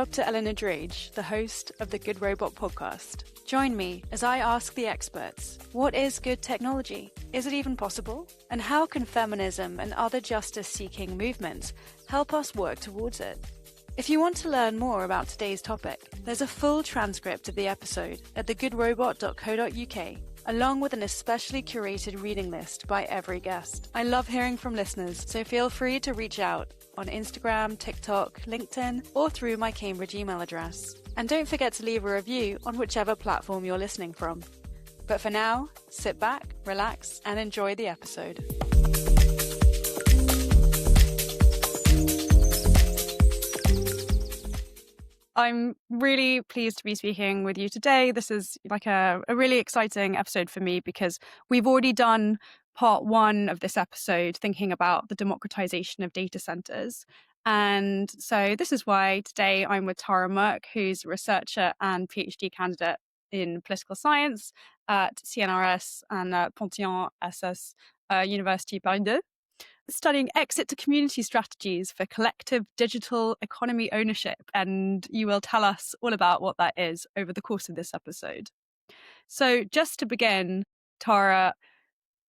Dr. Eleanor Drage, the host of the Good Robot podcast. Join me as I ask the experts, what is good technology? Is it even possible? And how can feminism and other justice-seeking movements help us work towards it? If you want to learn more about today's topic, there's a full transcript of the episode at thegoodrobot.co.uk, along with an especially curated reading list by every guest. I love hearing from listeners, so feel free to reach out on Instagram, TikTok, LinkedIn, or through my Cambridge email address. And don't forget to leave a review on whichever platform you're listening from. But for now, sit back, relax, and enjoy the episode. I'm really pleased to be speaking with you today. This is like a really exciting episode for me because we've already done part one of this episode thinking about the democratization of data centers. And so this is why today I'm with Tara Merk, who's a researcher and PhD candidate in political science at CNRS and Panthéon SS University Paris 2, studying exit to community strategies for collective digital economy ownership. And you will tell us all about what that is over the course of this episode. So just to begin, Tara,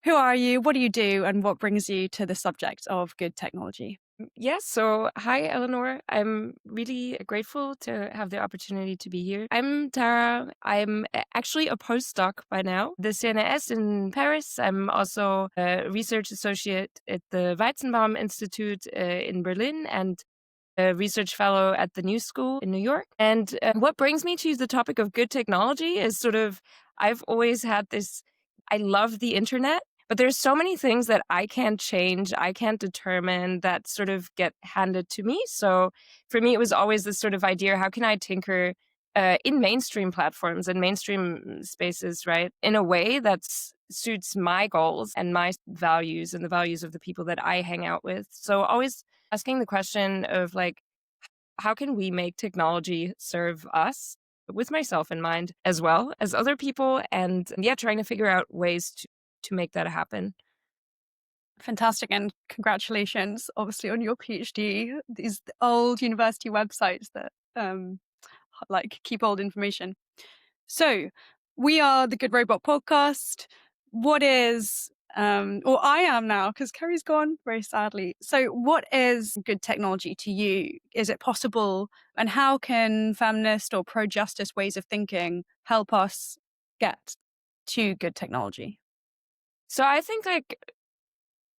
who are you? What do you do? And what brings you to the subject of good technology? Yes. So, hi, Eleanor. I'm really grateful to have the opportunity to be here. I'm Tara. I'm actually a postdoc by now, the CNRS in Paris. I'm also a research associate at the Weizenbaum Institute in Berlin and a research fellow at the New School in New York. And what brings me to the topic of good technology is I've always had this, I love the internet. But there's so many things that I can't change, I can't determine, that sort of get handed to me. So for me, it was always this sort of idea, how can I tinker in mainstream platforms and mainstream spaces, right, in a way that suits my goals and my values and the values of the people that I hang out with. So always asking the question of like, how can we make technology serve us? With myself in mind as well as other people, and trying to figure out ways to make that happen. Fantastic, and congratulations, obviously, on your PhD. These old university websites that keep old information. So, we are the Good Robot podcast. What is, or I am now, because Kerry's gone very sadly. So, what is good technology to you? Is it possible, and how can feminist or pro-justice ways of thinking help us get to good technology? So I think, like,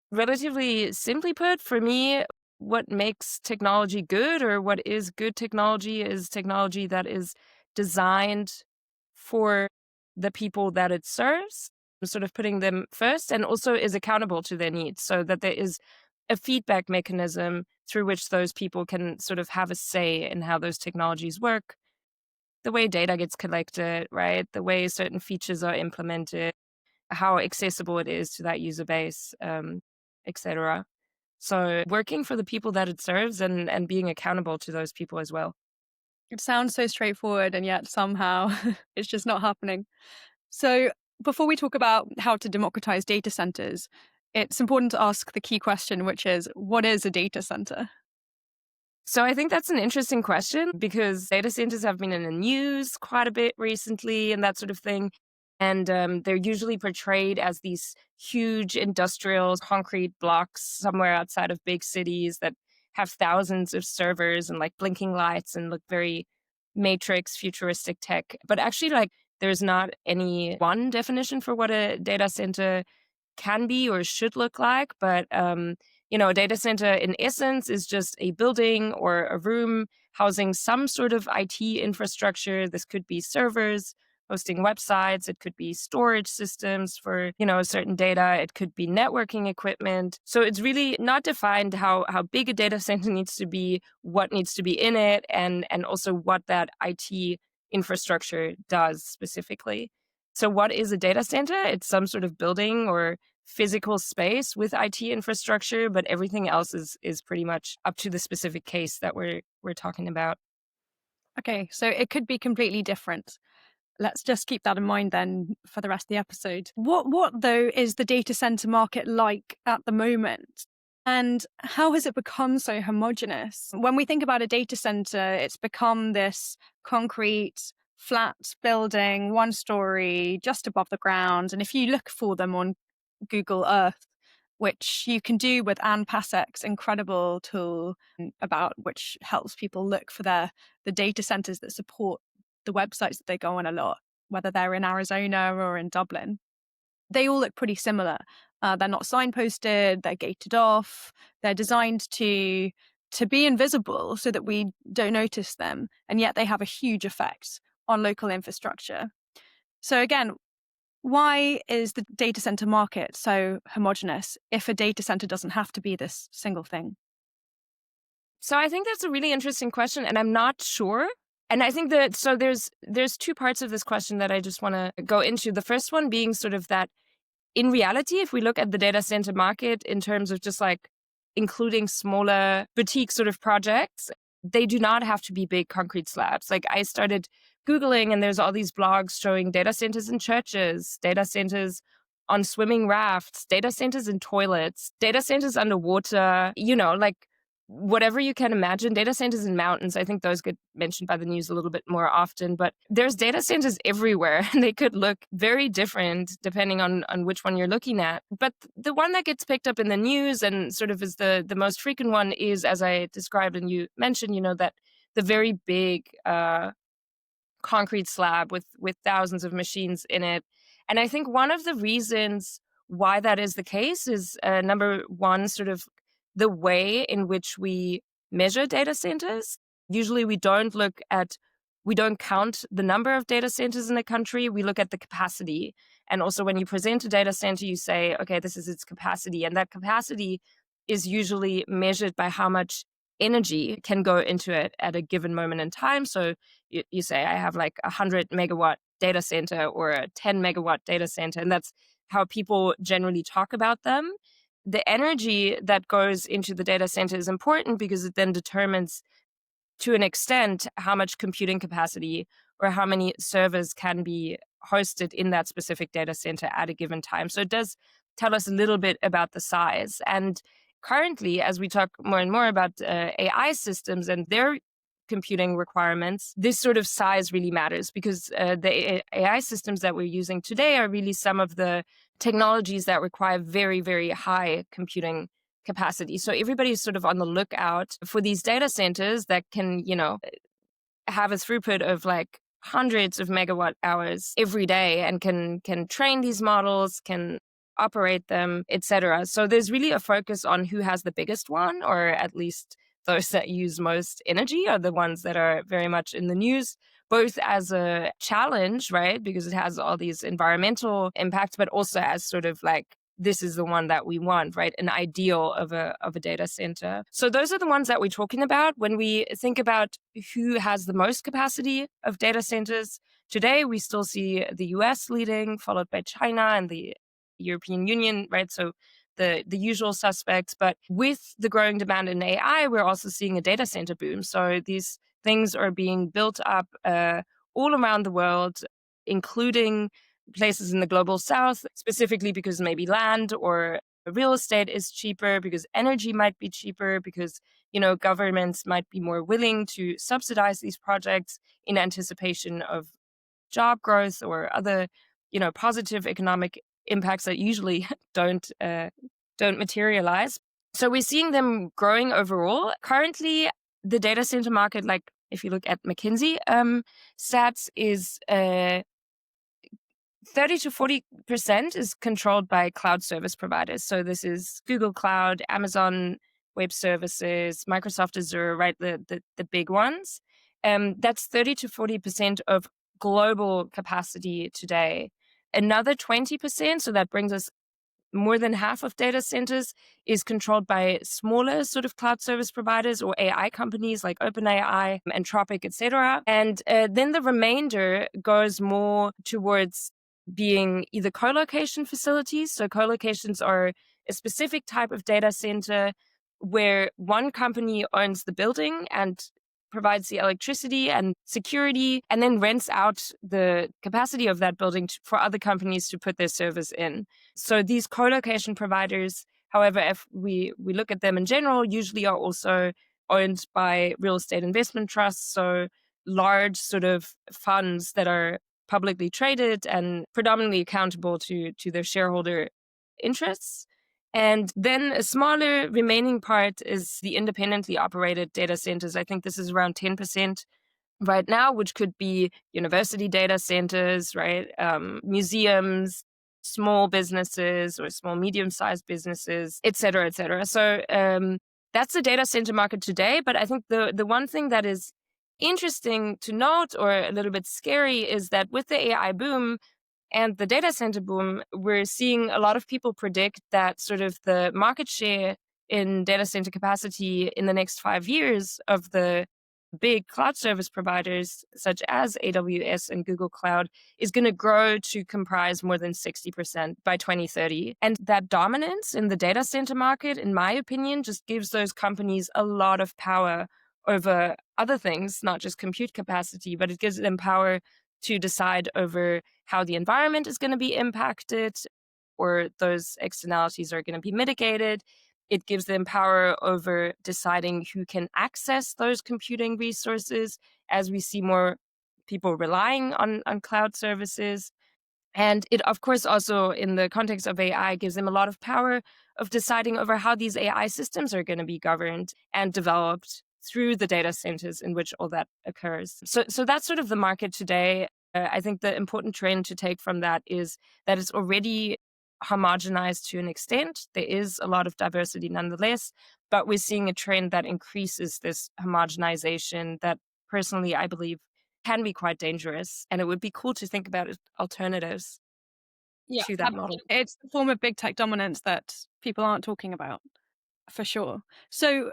relatively simply put, for me, what makes technology good, or what is good technology, is technology that is designed for the people that it serves, sort of putting them first, and also is accountable to their needs, so that there is a feedback mechanism through which those people can sort of have a say in how those technologies work, the way data gets collected, right? The way certain features are implemented, how accessible it is to that user base, etc. So working for the people that it serves and being accountable to those people as well. It sounds so straightforward, and yet somehow it's just not happening. So before we talk about how to democratize data centers, it's important to ask the key question, which is, what is a data center? So I think that's an interesting question, because data centers have been in the news quite a bit recently and that sort of thing. And they're usually portrayed as these huge industrial concrete blocks somewhere outside of big cities that have thousands of servers and like blinking lights and look very matrix futuristic tech. But actually, like, there's not any one definition for what a data center can be or should look like. But, a data center in essence is just a building or a room housing some sort of IT infrastructure. This could be servers hosting websites. It could be storage systems for, certain data. It could be networking equipment. So it's really not defined how big a data center needs to be, what needs to be in it, and also what that IT infrastructure does specifically. So what is a data center? It's some sort of building or physical space with IT infrastructure, but everything else is pretty much up to the specific case that we're talking about. Okay, so it could be completely different. Let's just keep that in mind then for the rest of the episode. What though is the data center market like at the moment? And how has it become so homogenous? When we think about a data center, it's become this concrete, flat building, one story, just above the ground. And if you look for them on Google Earth, which you can do with Anne Pasek's incredible tool about which helps people look for the data centers that support the websites that they go on a lot, whether they're in Arizona or in Dublin. They all look pretty similar. They're not signposted, they're gated off, they're designed to be invisible so that we don't notice them, and yet they have a huge effect on local infrastructure. So again, why is the data center market so homogenous if a data center doesn't have to be this single thing? So I think that's a really interesting question, and I'm not sure. And I think that there's two parts of this question that I just want to go into. The first one being sort of that in reality, if we look at the data center market in terms of just like including smaller boutique sort of projects, they do not have to be big concrete slabs. Like I started Googling and there's all these blogs showing data centers in churches, data centers on swimming rafts, data centers in toilets, data centers underwater, like whatever you can imagine, data centers in mountains. I think those get mentioned by the news a little bit more often, but there's data centers everywhere and they could look very different depending on which one you're looking at. But the one that gets picked up in the news and sort of is the most frequent one is, as I described and you mentioned, that the very big concrete slab with thousands of machines in it. And I think one of the reasons why that is the case is number one, sort of the way in which we measure data centers. Usually we don't count the number of data centers in a country, we look at the capacity. And also when you present a data center, you say, okay, this is its capacity. And that capacity is usually measured by how much energy can go into it at a given moment in time. So you say, I have like 100 megawatt data center or a 10 megawatt data center. And that's how people generally talk about them. The energy that goes into the data center is important because it then determines to an extent how much computing capacity or how many servers can be hosted in that specific data center at a given time. So it does tell us a little bit about the size. And currently, as we talk more and more about AI systems and their computing requirements, this sort of size really matters because the AI systems that we're using today are really some of the technologies that require very, very high computing capacity. So everybody's sort of on the lookout for these data centers that can, have a throughput of like hundreds of megawatt hours every day and can train these models, can operate them, etc. So there's really a focus on who has the biggest one, or at least those that use most energy are the ones that are very much in the news, both as a challenge, right? Because it has all these environmental impacts, but also as sort of like, this is the one that we want, right? An ideal of a data center. So those are the ones that we're talking about. When we think about who has the most capacity of data centers, today we still see the US leading, followed by China and the European Union, right? So the usual suspects. But with the growing demand in AI, we're also seeing a data center boom. So these things are being built up all around the world, including places in the global south, specifically because maybe land or real estate is cheaper, because energy might be cheaper, because governments might be more willing to subsidize these projects in anticipation of job growth or other positive economic impacts that usually don't materialize. So we're seeing them growing overall. Currently, the data center market, like if you look at McKinsey stats, is 30 to 40% is controlled by cloud service providers. So this is Google Cloud, Amazon Web Services, Microsoft Azure, right? The big ones. That's 30 to 40% of global capacity today. Another 20%, so that brings us more than half of data centers, is controlled by smaller sort of cloud service providers or AI companies like OpenAI, Anthropic, etc. And then the remainder goes more towards being either co-location facilities. So co-locations are a specific type of data center where one company owns the building and provides the electricity and security, and then rents out the capacity of that building for other companies to put their servers in. So these co-location providers However, if we look at them in general, usually are also owned by real estate investment trusts. So large sort of funds that are publicly traded and predominantly accountable to their shareholder interests. And then a smaller remaining part is the independently operated data centers. I think this is around 10% right now, which could be university data centers, right? Museums, small businesses or small, medium-sized businesses, et cetera, et cetera. So that's the data center market today. But I think the one thing that is interesting to note or a little bit scary is that with the AI boom and the data center boom, we're seeing a lot of people predict that sort of the market share in data center capacity in the next 5 years of the big cloud service providers such as AWS and Google Cloud is going to grow to comprise more than 60% by 2030. And that dominance in the data center market, in my opinion, just gives those companies a lot of power over other things, not just compute capacity, but it gives them power to decide over how the environment is going to be impacted or those externalities are going to be mitigated. It gives them power over deciding who can access those computing resources as we see more people relying on cloud services. And it, of course, also in the context of AI, gives them a lot of power of deciding over how these AI systems are going to be governed and developed through the data centers in which all that occurs. So that's sort of the market today. I think the important trend to take from that is that it's already homogenized to an extent. There is a lot of diversity nonetheless, but we're seeing a trend that increases this homogenization that personally I believe can be quite dangerous. And it would be cool to think about alternatives Yeah, to that model. it's a form of big tech dominance that people aren't talking about, for sure. So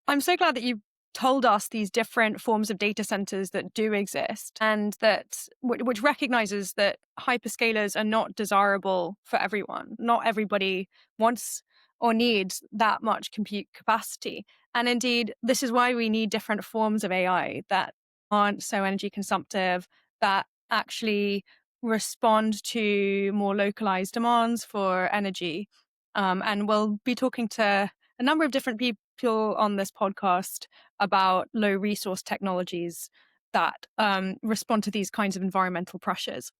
I'm so glad that you told us these different forms of data centers that do exist and that which recognizes that hyperscalers are not desirable for everyone. Not everybody wants or needs that much compute capacity. And indeed, this is why we need different forms of AI that aren't so energy consumptive, that actually respond to more localized demands for energy. And we'll be talking to a number of different people on this podcast about low resource technologies that respond to these kinds of environmental pressures.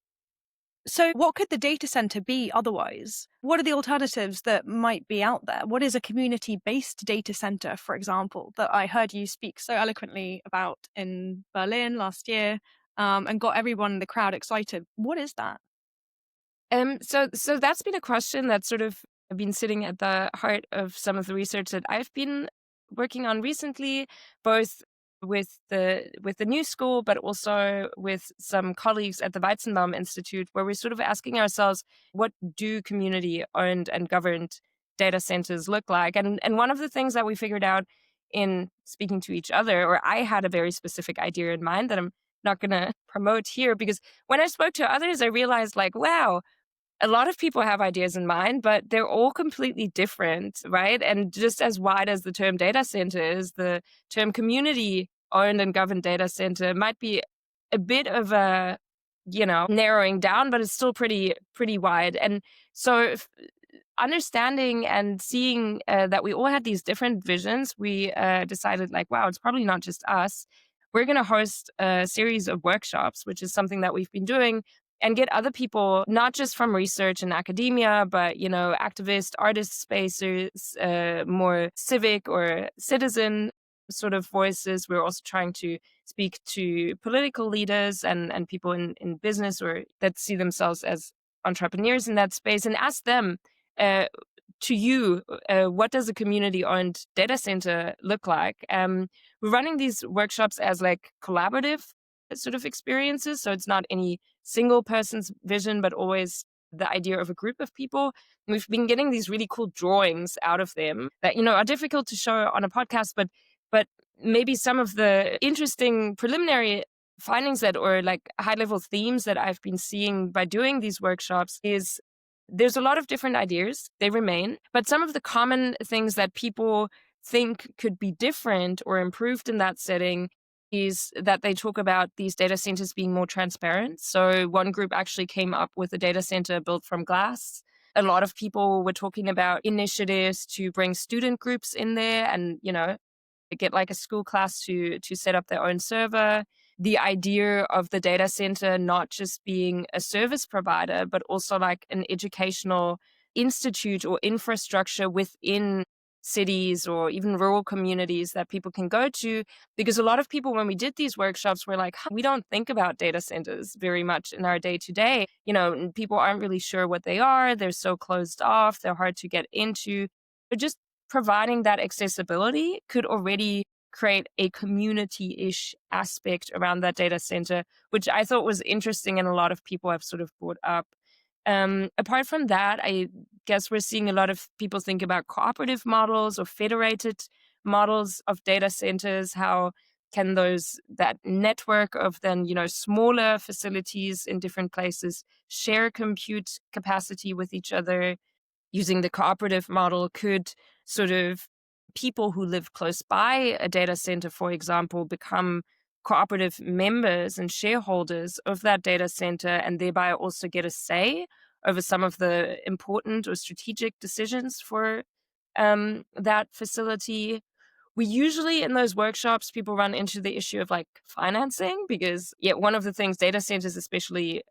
So, what could the data center be otherwise? What are the alternatives that might be out there? What is a community based data center, for example, that I heard you speak so eloquently about in Berlin last year and got everyone in the crowd excited? What is that? So that's been a question that's sort of been sitting at the heart of some of the research that I've been working on recently, both with the new school, but also with some colleagues at the Weizenbaum Institute, where we're sort of asking ourselves, what do community-owned and governed data centers look like? And one of the things that we figured out in speaking to each other, or I had a very specific idea in mind that I'm not going to promote here, because when I spoke to others, I realized like, wow, a lot of people have ideas in mind, but they're all completely different, right? And just as wide as the term data center is, the term community owned and governed data center might be a bit of a, narrowing down, but it's still pretty wide. And so understanding and seeing that we all had these different visions, we decided like, wow, it's probably not just us. We're going to host a series of workshops, which is something that we've been doing, and get other people, not just from research and academia, but, activist, artist spaces, more civic or citizen sort of voices. We're also trying to speak to political leaders and people in business or that see themselves as entrepreneurs in that space and ask them, to you, what does a community-owned data center look like? We're running these workshops as like collaborative sort of experiences. So it's not any single person's vision, but always the idea of a group of people. And we've been getting these really cool drawings out of them that, are difficult to show on a podcast, but maybe some of the interesting preliminary findings that or like high level themes that I've been seeing by doing these workshops is there's a lot of different ideas. They remain, but some of the common things that people think could be different or improved in that setting is that they talk about these data centers being more transparent. So one group actually came up with a data center built from glass a lot of people were talking about initiatives to bring student groups in there and, get like a school class to set up their own server. The idea of the data center not just being a service provider, but also like an educational institute or infrastructure within cities or even rural communities that people can go to. Because a lot of people, when we did these workshops, were like, "Huh, we don't think about data centers very much in our day to day. And people aren't really sure what they are. They're so closed off. They're hard to get into." But just providing that accessibility could already create a community-ish aspect around that data center, which I thought was interesting and a lot of people have sort of brought up. Apart from that, I guess we're seeing a lot of people think about cooperative models or federated models of data centers. How can that network of then, smaller facilities in different places share compute capacity with each other? Using the cooperative model, could sort of people who live close by a data center, for example, become cooperative members and shareholders of that data center and thereby also get a say over some of the important or strategic decisions for that facility? We usually in those workshops, people run into the issue of like financing because, yeah, one of the things data centers, especially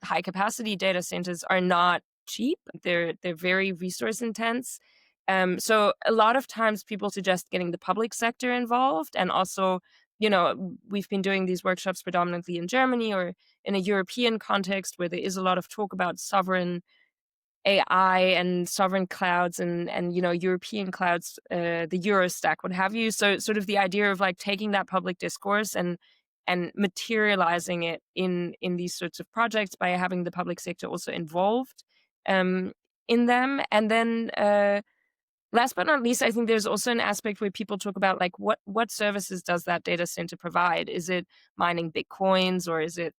high capacity data centers, are not cheap. They're very resource intense. So a lot of times people suggest getting the public sector involved. And also, we've been doing these workshops predominantly in Germany or in a European context where there is a lot of talk about sovereign AI and sovereign clouds and European clouds, the Eurostack, what have you. So sort of the idea of like taking that public discourse and materializing it in these sorts of projects by having the public sector also involved um, in them. And then last but not least, I think there's also an aspect where people talk about like what services does that data center provide? Is it mining Bitcoins or is it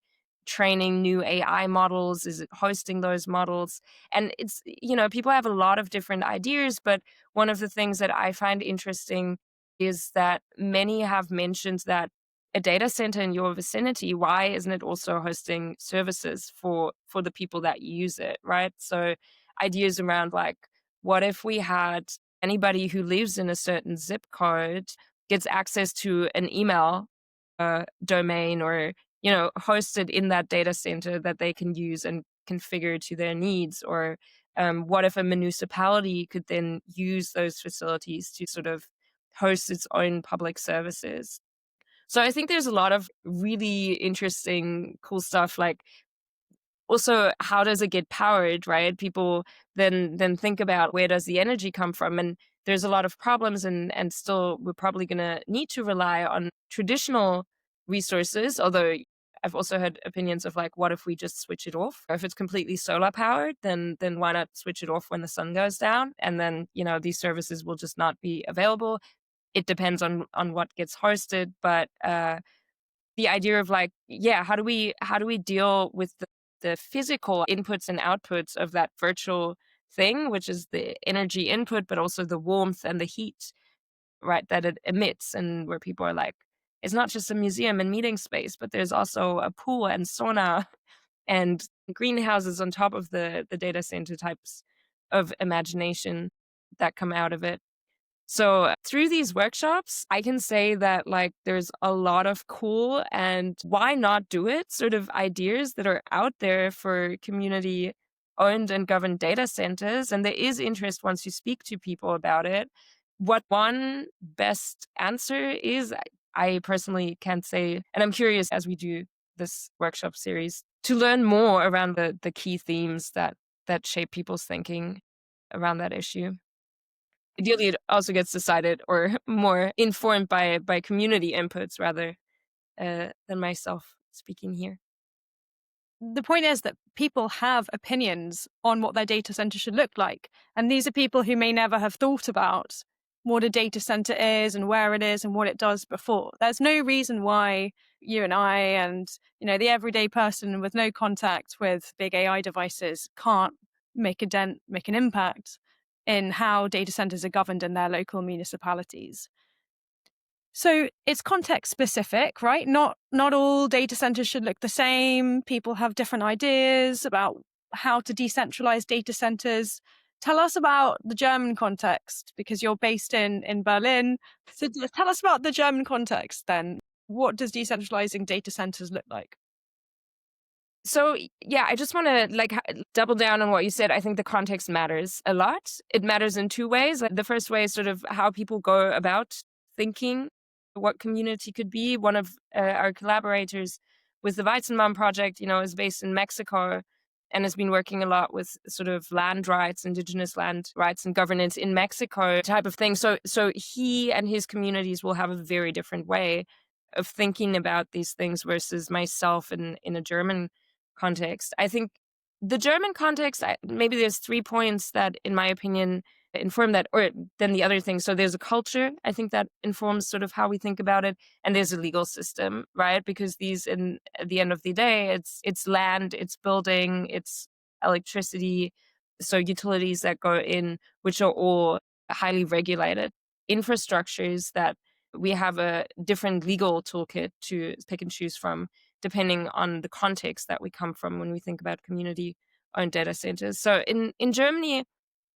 training new AI models? Is it hosting those models? And it's, people have a lot of different ideas, but one of the things that I find interesting is that many have mentioned that a data center in your vicinity, why isn't it also hosting services for the people that use it, right? So ideas around like, what if we had anybody who lives in a certain zip code gets access to an email domain or, hosted in that data center that they can use and configure to their needs? Or what if a municipality could then use those facilities to sort of host its own public services? So I think there's a lot of really interesting, cool stuff. Like also, how does it get powered, right? People then think about where does the energy come from? And there's a lot of problems and still we're probably gonna need to rely on traditional resources, although I've also heard opinions of like, what if we just switch it off? If it's completely solar powered, then why not switch it off when the sun goes down? And then, these services will just not be available. It depends on what gets hosted, but the idea of like, yeah, how do we deal with the physical inputs and outputs of that virtual thing, which is the energy input, but also the warmth and the heat, right, that it emits, and where people are like, it's not just a museum and meeting space, but there's also a pool and sauna and greenhouses on top of the data center types of imagination that come out of it. So through these workshops, I can say that like there's a lot of cool and why not do it sort of ideas that are out there for community owned and governed data centers. And there is interest once you speak to people about it. What one best answer is, I personally can't say. And I'm curious as we do this workshop series to learn more around the key themes that shape people's thinking around that issue. Ideally, it also gets decided or more informed by community inputs rather than myself speaking here. The point is that people have opinions on what their data center should look like. And these are people who may never have thought about what a data center is and where it is and what it does before. There's no reason why you and I and, the everyday person with no contact with big AI devices can't make a dent, make an impact in how data centers are governed in their local municipalities. So it's context specific, right? Not all data centers should look the same. People have different ideas about how to decentralize data centers. Tell us about the German context because you're based in Berlin. So tell us about the German context then. What does decentralizing data centers look like? So, yeah, I just want to double down on what you said. I think the context matters a lot. It matters in two ways. Like, the first way is sort of how people go about thinking what community could be. One of our collaborators with the Weizenbaum project, is based in Mexico and has been working a lot with sort of land rights, indigenous land rights and governance in Mexico type of thing. So he and his communities will have a very different way of thinking about these things versus myself in a German context. I think the German context, maybe there's 3 points that, in my opinion, inform that, or then the other thing. So there's a culture, I think, that informs sort of how we think about it, and there's a legal system, right? Because these, at the end of the day, it's land, it's building, it's electricity, so utilities that go in, which are all highly regulated infrastructures that we have a different legal toolkit to pick and choose from, depending on the context that we come from when we think about community-owned data centers. So in Germany,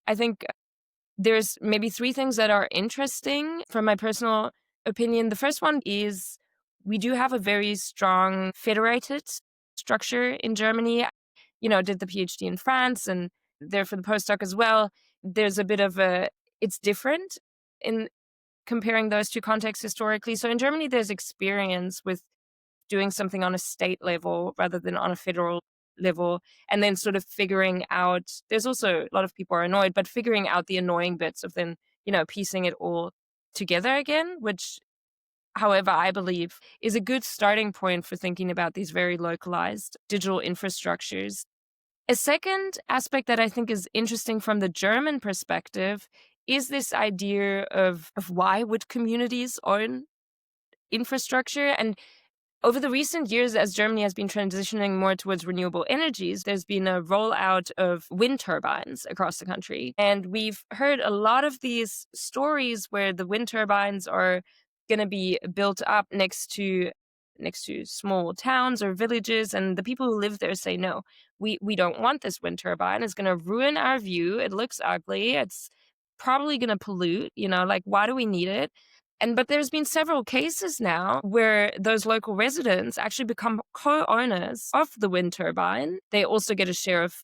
I think there's maybe 3 things that are interesting from my personal opinion. The first one is we do have a very strong federated structure in Germany. Did the PhD in France and there for the postdoc as well. There's a bit of it's different in comparing those two contexts historically. So in Germany, there's experience with doing something on a state level rather than on a federal level, and then sort of figuring out, there's also a lot of people are annoyed, but figuring out the annoying bits of then, piecing it all together again, which, however, I believe is a good starting point for thinking about these very localized digital infrastructures. A second aspect that I think is interesting from the German perspective is this idea of why would communities own infrastructure? And over the recent years, as Germany has been transitioning more towards renewable energies, there's been a rollout of wind turbines across the country. And we've heard a lot of these stories where the wind turbines are going to be built up next to small towns or villages, and the people who live there say, no, we don't want this wind turbine. It's going to ruin our view. It looks ugly. It's probably going to pollute, why do we need it? But there's been several cases now where those local residents actually become co-owners of the wind turbine. They also get a share of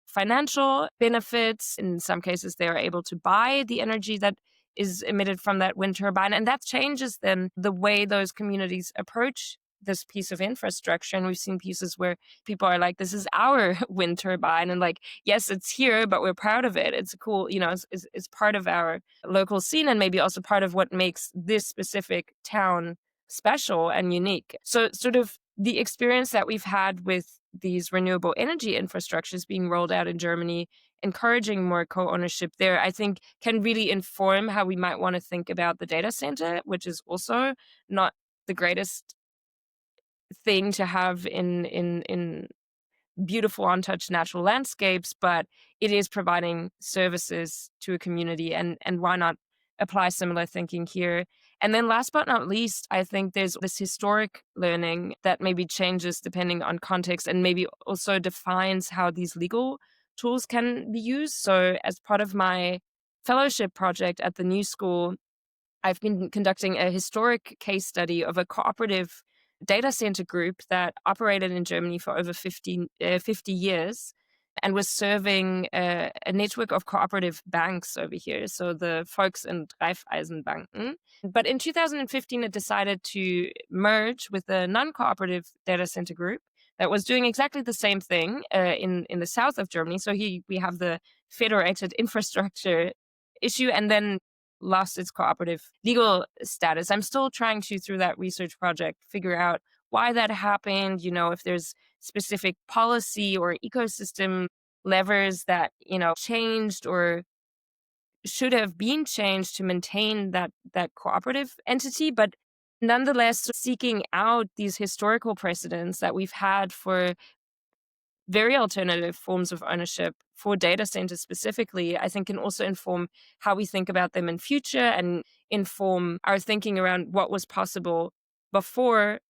financial benefits. In some cases, they are able to buy the energy that is emitted from that wind turbine. And that changes then the way those communities approach this piece of infrastructure. And we've seen pieces where people are like, this is our wind turbine. And yes, it's here, but we're proud of it. It's cool, it's part of our local scene and maybe also part of what makes this specific town special and unique. So sort of the experience that we've had with these renewable energy infrastructures being rolled out in Germany, encouraging more co-ownership there, I think can really inform how we might want to think about the data center, which is also not the greatest thing to have in beautiful untouched natural landscapes, but it is providing services to a community, and why not apply similar thinking here? And then last but not least, I think there's this historic learning that maybe changes depending on context and maybe also defines how these legal tools can be used. So as part of my fellowship project at the New School, I've been conducting a historic case study of a cooperative data center group that operated in Germany for over 50 years and was serving a network of cooperative banks over here, so the Volks- and Raiffeisenbanken. But in 2015, it decided to merge with a non-cooperative data center group that was doing exactly the same thing in the south of Germany. So we have the federated infrastructure issue, and then lost its cooperative legal status. I'm still trying to, through that research project, figure out why that happened, if there's specific policy or ecosystem levers that, changed or should have been changed to maintain that cooperative entity. But nonetheless, seeking out these historical precedents that we've had for very alternative forms of ownership for data centers specifically, I think can also inform how we think about them in future and inform our thinking around what was possible before,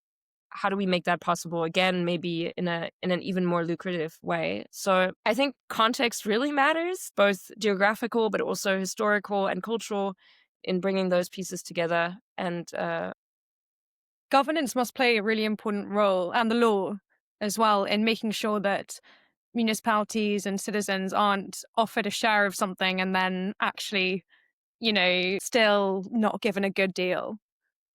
how do we make that possible again, maybe in an even more lucrative way? So I think context really matters, both geographical but also historical and cultural, in bringing those pieces together. And Governance must play a really important role, and the law as well, in making sure that municipalities and citizens aren't offered a share of something and then actually, still not given a good deal.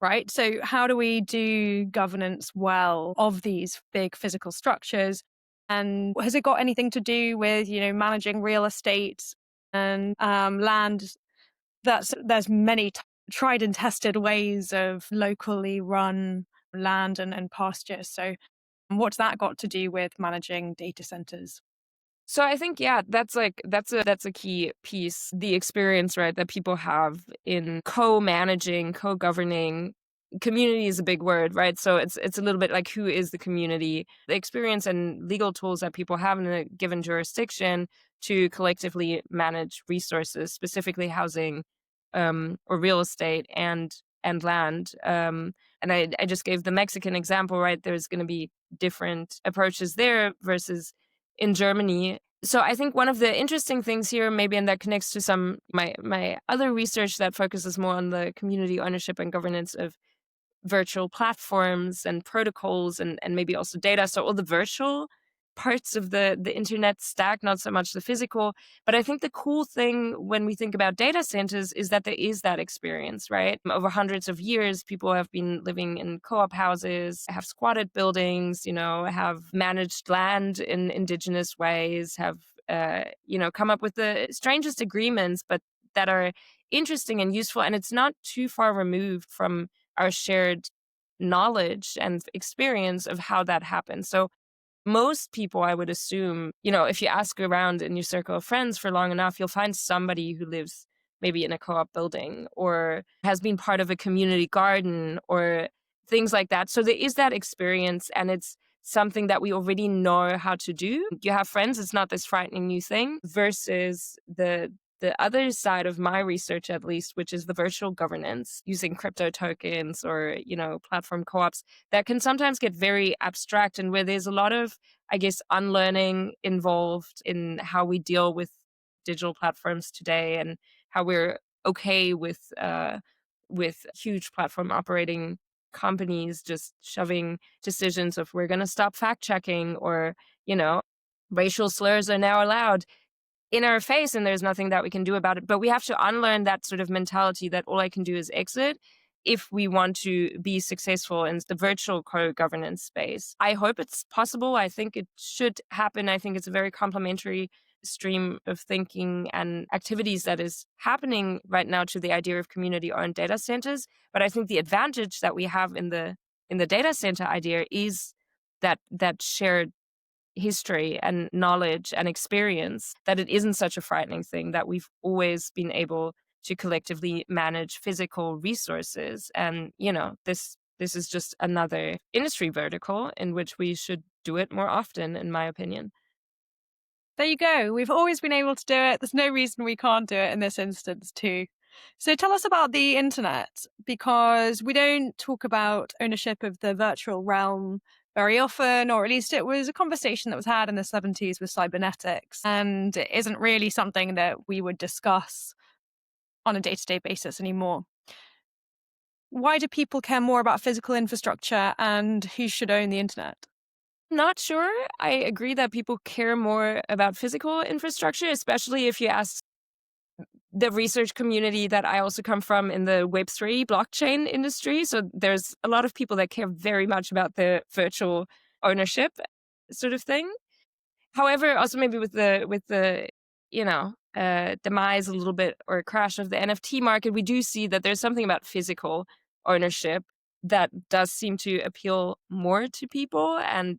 Right. So, how do we do governance well of these big physical structures? And has it got anything to do with, managing real estate and land? There's many tried and tested ways of locally run land and pastures. So, what's that got to do with managing data centers? So I think, yeah, that's a key piece, the experience, right, that people have in co-managing, co-governing. Community is a big word, right? So it's a little bit like, who is the community? The experience and legal tools that people have in a given jurisdiction to collectively manage resources, specifically housing, or real estate and land. And I just gave the Mexican example, right? There's going to be different approaches there versus in Germany. So I think one of the interesting things here, maybe, and that connects to some my other research that focuses more on the community ownership and governance of virtual platforms and protocols, and maybe also data. So all the virtual parts of the internet stack, not so much the physical. But I think the cool thing when we think about data centers is that there is that experience, right? Over hundreds of years, people have been living in co-op houses, have squatted buildings, have managed land in indigenous ways, have come up with the strangest agreements, but that are interesting and useful. And it's not too far removed from our shared knowledge and experience of how that happens. So most people, I would assume, if you ask around in your circle of friends for long enough, you'll find somebody who lives maybe in a co-op building or has been part of a community garden or things like that. So there is that experience, and it's something that we already know how to do. You have friends, it's not this frightening new thing, versus the other side of my research, at least, which is the virtual governance using crypto tokens or, platform co-ops, that can sometimes get very abstract, and where there's a lot of, I guess, unlearning involved in how we deal with digital platforms today, and how we're okay with huge platform operating companies just shoving decisions of, we're going to stop fact checking, or, racial slurs are now allowed in our face, and there's nothing that we can do about it. But we have to unlearn that sort of mentality that all I can do is exit if we want to be successful in the virtual co-governance space. I hope it's possible. I think it should happen. I think it's a very complementary stream of thinking and activities that is happening right now to the idea of community-owned data centers. But I think the advantage that we have in the data center idea is that shared history and knowledge and experience, that it isn't such a frightening thing, that we've always been able to collectively manage physical resources. And, this is just another industry vertical in which we should do it more often, in my opinion. There you go. We've always been able to do it. There's no reason we can't do it in this instance, too. So tell us about the internet, because we don't talk about ownership of the virtual realm very often, or at least it was a conversation that was had in the 70s with cybernetics, and it isn't really something that we would discuss on a day-to-day basis anymore. Why do people care more about physical infrastructure, and who should own the internet? Not sure. I agree that people care more about physical infrastructure, especially if you ask the research community that I also come from in the Web3 blockchain industry. So there's a lot of people that care very much about the virtual ownership sort of thing. However, also maybe with the demise a little bit, or crash of the NFT market, we do see that there's something about physical ownership that does seem to appeal more to people, and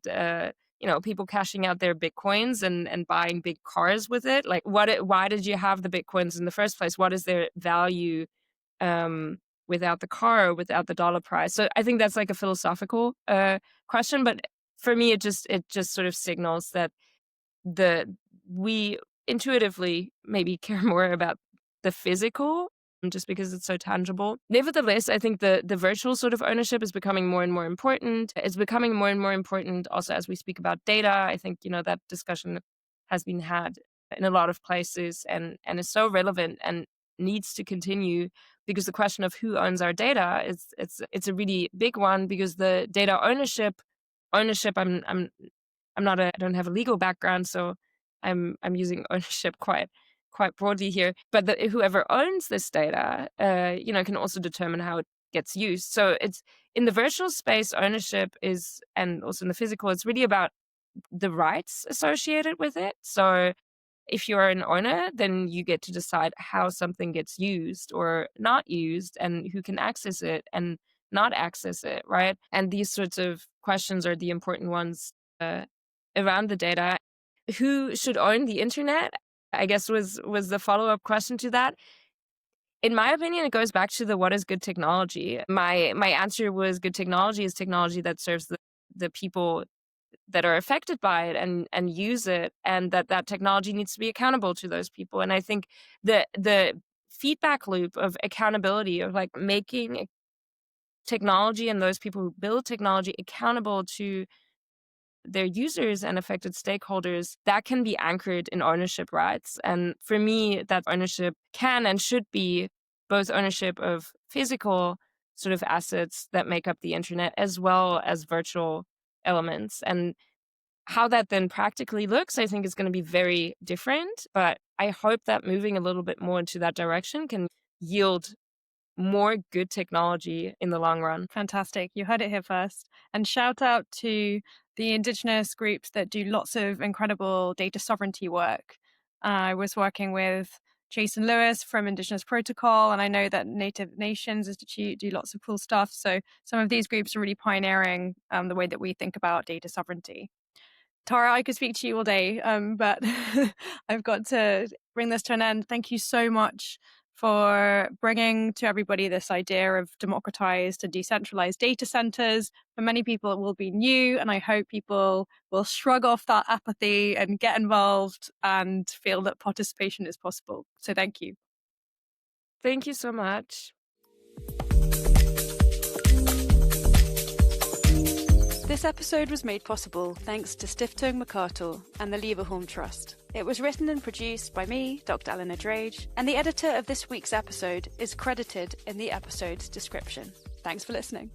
people cashing out their bitcoins and buying big cars with it. Like, why did you have the bitcoins in the first place? What is their value without the car, without the dollar price? So I think that's like a philosophical question, but for me, it just sort of signals that we intuitively maybe care more about the physical just because it's so tangible. Nevertheless, I think the virtual sort of ownership is becoming more and more important. It's becoming more and more important also as we speak about data. I think, that discussion has been had in a lot of places and is so relevant and needs to continue, because the question of who owns our data is it's a really big one, because the data ownership I don't have a legal background, so I'm using ownership quite broadly here. But whoever owns this data, can also determine how it gets used. So it's in the virtual space, ownership is, and also in the physical, it's really about the rights associated with it. So if you're an owner, then you get to decide how something gets used or not used, and who can access it and not access it, right? And these sorts of questions are the important ones around the data. Who should own the internet, I guess, was the follow-up question to that. In my opinion, it goes back to the what is good technology. My answer was good technology is technology that serves the people that are affected by it and use it, and that technology needs to be accountable to those people. And I think the feedback loop of accountability, of like making technology and those people who build technology accountable to their users and affected stakeholders, that can be anchored in ownership rights. And for me, that ownership can and should be both ownership of physical sort of assets that make up the internet, as well as virtual elements. And how that then practically looks, I think, is going to be very different. But I hope that moving a little bit more into that direction can yield more good technology in the long run. Fantastic. You heard it here first. And shout out to the Indigenous groups that do lots of incredible data sovereignty work. I was working with Jason Lewis from Indigenous Protocol, and I know that Native Nations Institute do lots of cool stuff. So some of these groups are really pioneering the way that we think about data sovereignty. Tara, I could speak to you all day, but I've got to bring this to an end. Thank you so much for bringing to everybody this idea of democratized and decentralized data centers. For many people, it will be new, and I hope people will shrug off that apathy and get involved and feel that participation is possible. So thank you. Thank you so much. This episode was made possible thanks to Stiftung McCartle and the Leverhulme Trust. It was written and produced by me, Dr. Eleanor Drage, and the editor of this week's episode is credited in the episode's description. Thanks for listening.